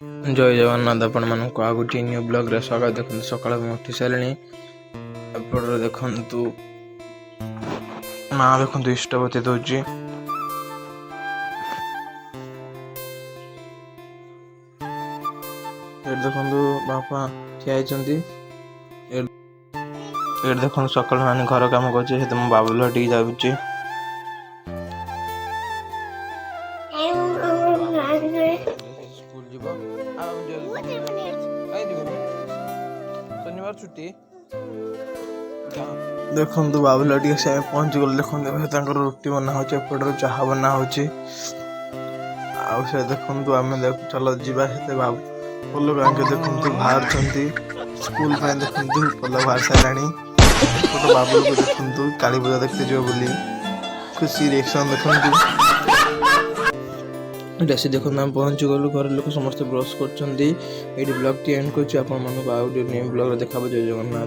जय जगन्नाथ आपण मानक आ गोटे न्यू ब्लॉग रे स्वागत। देखो सकाळ उठी सारे एपटे देखु माँ देखु इष्टपति दौची देखु बापा ठिया देख सकाल मैंने घर कम कर बाबुल टी जाऊँगी शनिवार छुट्टी देखु बाबुल टी से पहुँची गल। देखो रुटी बना हो चाह बना हो देखु आम चल जाते बाबू पोल गाँव देखु बाहर स्कूल देखु पोल बाहर सारे छोट बाबुल को देखु काली पूजा देखते जो बोली खुशी रिएक्शन देखु डैसी देखो आम पहुँची गलु। घर लोग समस्त ब्रश कर ब्लॉग टी एंड कर ब्लॉग देखा जय जगन्नाथ।